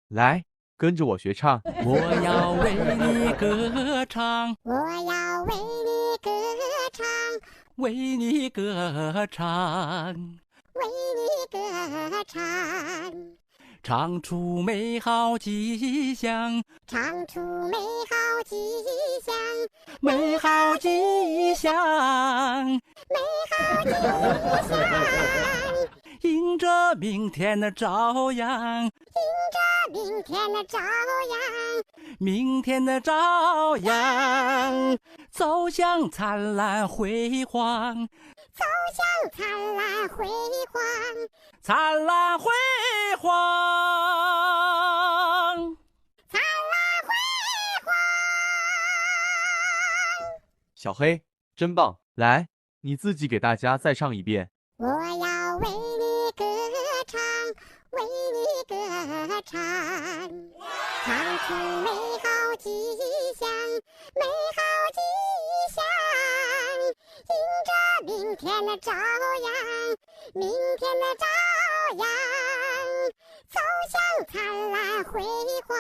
来，跟着我学唱。我要为你歌唱，我要为你歌唱，为你歌唱，为你歌唱，唱出美好吉祥，唱出美好吉祥，美好吉祥，美好吉祥，迎着明天的朝阳，迎着明天的朝阳，明天的朝阳，走向灿烂辉煌，走向灿烂辉煌，灿烂辉煌。灿烂辉煌。小黑，真棒！来，你自己给大家再唱一遍。我要为你歌唱，为你歌唱，唱出美好吉祥，美好吉祥，迎着明天的朝阳，明天的朝阳，走向灿烂辉煌，